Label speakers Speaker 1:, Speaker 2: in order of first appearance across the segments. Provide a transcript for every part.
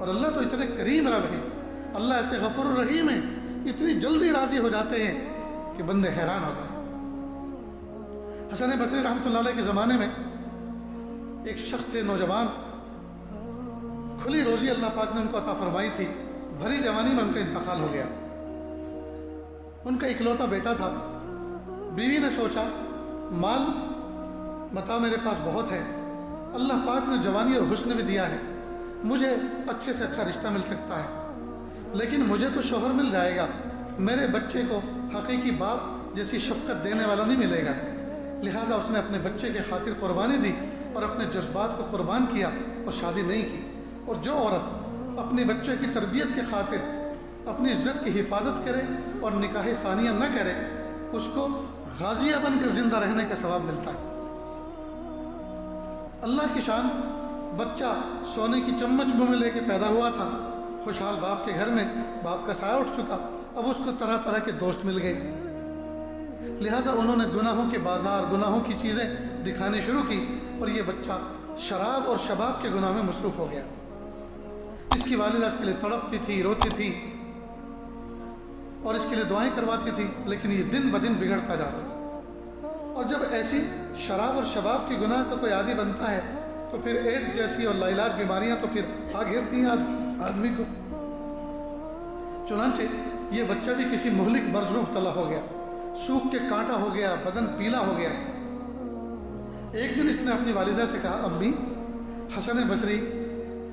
Speaker 1: اور اللہ تو اتنے کریم رب ہیں، اللہ ایسے غفور الرحیم ہیں، اتنی جلدی راضی ہو جاتے ہیں کہ بندے حیران ہوتے ہیں۔ حسن بصری رحمۃ اللہ علیہ کے زمانے میں ایک شخص تھے، نوجوان، کھلی روزی اللہ پاک نے ان کو عطا فرمائی تھی، بھری جوانی میں ان کا انتقال ہو گیا۔ ان کا اکلوتا بیٹا تھا۔ بیوی نے سوچا مال متاع میرے پاس بہت ہے، اللہ پاک نے جوانی اور حسن بھی دیا ہے، مجھے اچھے سے اچھا رشتہ مل سکتا ہے، لیکن مجھے تو شوہر مل جائے گا، میرے بچے کو حقیقی باپ جیسی شفقت دینے والا نہیں ملے گا۔ لہٰذا اس نے اپنے بچے کے خاطر قربانی دی اور اپنے جذبات کو قربان کیا اور شادی نہیں کی۔ اور جو عورت اپنے بچے کی تربیت کے خاطر اپنی عزت کی حفاظت کرے اور نکاح ثانیہ نہ کرے، اس کو غازیہ بن کر زندہ رہنے کا ثواب ملتا ہے۔ اللہ کی شان، بچہ سونے کی چمچ منہ میں لے کے پیدا ہوا تھا، خوشحال باپ کے گھر میں، باپ کا سایہ اٹھ چکا، اب اس کو طرح طرح کے دوست مل گئے، لہٰذا انہوں نے گناہوں کے بازار، گناہوں کی چیزیں دکھانی شروع کی، اور یہ بچہ شراب اور شباب کے گناہ میں مصروف ہو گیا۔ اس کی والدہ اس کے لیے تڑپتی تھی، روتی تھی اور اس کے لیے دعائیں کرواتی تھی، لیکن یہ دن بدن بگڑتا جا رہا تھا۔ اور جب ایسی شراب اور شباب کی گناہ کا کوئی عادی بنتا ہے تو پھر ایڈز جیسی اور لاعلاج بیماریاں تو پھر آ گھیرتی ہیں آدمی کو۔ چنانچہ یہ بچہ بھی کسی مہلک مرض میں مبتلا ہو گیا، سوکھ کے کانٹا ہو گیا، بدن پیلا ہو گیا۔ ایک دن اس نے اپنی والدہ سے کہا، امی، حسن بصری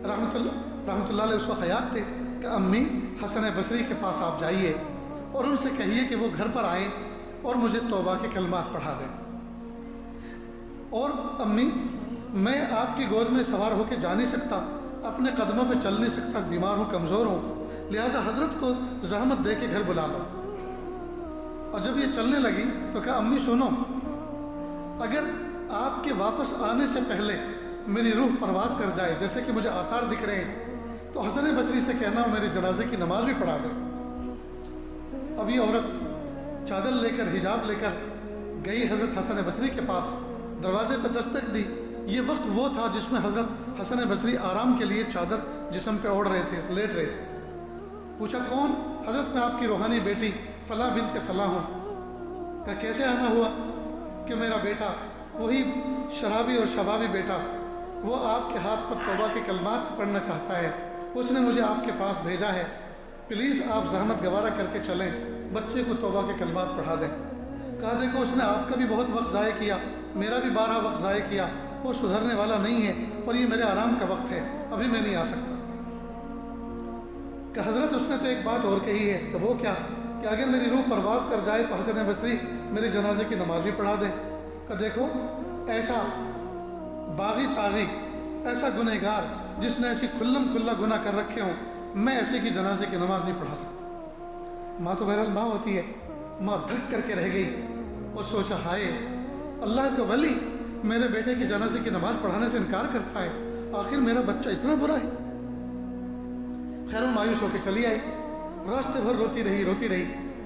Speaker 1: رحمۃ اللہ علیہ اس وقت حیات تھے، کہ امی حسن بصری کے پاس آپ جائیے اور ان سے کہیے کہ وہ گھر پر آئیں اور مجھے توبہ کے کلمات پڑھا دیں۔ اور امی، میں آپ کی گود میں سوار ہو کے جا نہیں سکتا، اپنے قدموں پہ چل نہیں سکتا، بیمار ہوں، کمزور ہوں، لہٰذا حضرت کو زحمت دے کے گھر بلا لو۔ اور جب یہ چلنے لگی تو کہا، امی سنو، اگر آپ کے واپس آنے سے پہلے میری روح پرواز کر جائے، جیسے کہ مجھے آثار دکھ رہے ہیں، تو حسن بصری سے کہنا وہ میرے جنازے کی نماز بھی پڑھا دے۔ اب یہ عورت چادر لے کر، حجاب لے کر گئی حضرت حسن بصری کے پاس، دروازے پہ دستک دی۔ یہ وقت وہ تھا جس میں حضرت حسن بصری آرام کے لیے چادر جسم پہ اوڑھ رہے تھے، لیٹ رہے تھے۔ پوچھا، کون؟ حضرت میں آپ کی روحانی بیٹی فلاں بنت فلاں ہوں۔ کہا، کیسے آنا ہوا؟ کہ میرا بیٹا، وہی شرابی اور شبابی بیٹا، وہ آپ کے ہاتھ پر توبہ کے کلمات پڑھنا چاہتا ہے، اس نے مجھے آپ کے پاس بھیجا ہے، پلیز آپ زحمت گوارہ کر کے چلیں، بچے کو توبہ کے کلمات پڑھا دیں۔ کہا، دیکھو اس نے آپ کا بھی بہت وقت ضائع کیا، میرا بھی 12 وقت ضائع کیا، وہ سدھرنے والا نہیں ہے، اور یہ میرے آرام کا وقت ہے، ابھی میں نہیں آ سکتا۔ کہ حضرت اس نے تو ایک بات اور کہی ہے، کہ وہ کیا؟ کہ اگر میری روح پرواز کر جائے تو حسن بصری میرے جنازے کی نماز بھی پڑھا دیں۔ کہ دیکھو، ایسا باغی طاغی، ایسا گنہگار جس نے ایسی کھلم کھلا گناہ کر رکھے ہوں، میں ایسے کی جنازے کی نماز نہیں پڑھا سکتا۔ ماں تو بہرحال ماں ہوتی ہے، ماں دھک کر کے رہ گئی اور سوچا، ہائے، اللہ کا ولی میرے بیٹے کی جنازے کی نماز پڑھانے سے انکار کرتا ہے، آخر میرا بچہ اتنا برا ہے۔ خیر وہ مایوس ہو کے چلی آئی، راستے بھر روتی رہی۔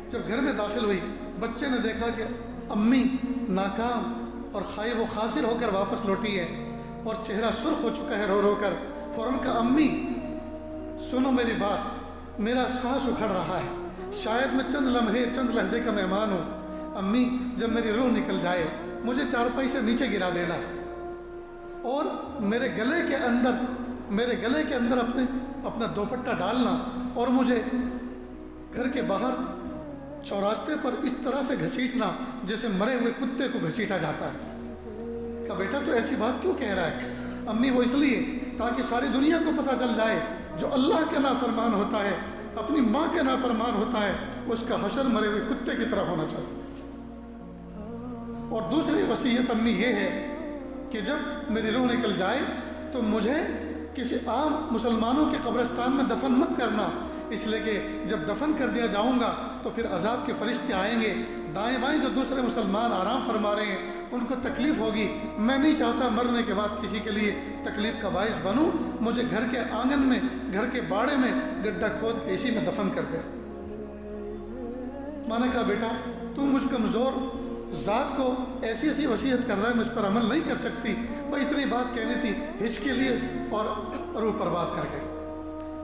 Speaker 1: جب گھر میں داخل ہوئی، بچے نے دیکھا کہ امی ناکام اور خائب و خاسر ہو کر واپس لوٹی ہے اور چہرہ سرخ ہو چکا ہے رو رو کر۔ فوراً کہا، امی سنو میری بات، میرا سانس اکھڑ رہا ہے، شاید میں چند لمحے، چند لحظے کا مہمان ہوں، امی جب میری روح نکل جائے مجھے چارپائی سے نیچے گرا دینا اور میرے گلے کے اندر اپنا دوپٹہ ڈالنا اور مجھے گھر کے باہر چوراستے پر اس طرح سے گھسیٹنا جیسے مرے ہوئے کتے کو گھسیٹا جاتا ہے۔ کہ بیٹا تو ایسی بات کیوں کہہ رہا ہے؟ امی وہ اس لیے تاکہ ساری دنیا کو پتہ چل جائے جو اللہ کے نافرمان ہوتا ہے، اپنی ماں کے نافرمان ہوتا ہے، اس کا حشر مرے ہوئے کتے کی طرح ہونا چاہیے۔ اور دوسری وصیت امی یہ ہے کہ جب میری روح نکل جائے تو مجھے کسی عام مسلمانوں کے قبرستان میں دفن مت کرنا، اس لیے کہ جب دفن کر دیا جاؤں گا تو پھر عذاب کے فرشتے آئیں گے، دائیں بائیں جو دوسرے مسلمان آرام فرما رہے ہیں ان کو تکلیف ہوگی، میں نہیں چاہتا مرنے کے بعد کسی کے لیے تکلیف کا باعث بنوں، مجھے گھر کے آنگن میں، گھر کے باڑے میں گڈھا کھود کے اسی میں دفن کر دے۔ میں نے کہا، بیٹا تم مجھ کمزور ذات کو ایسی وصیت کر رہا ہے، مجھ پر عمل نہیں کر سکتی، بس اتنی بات کہنی تھی، ہچ کے لیے اور روح پرواز کر گئے۔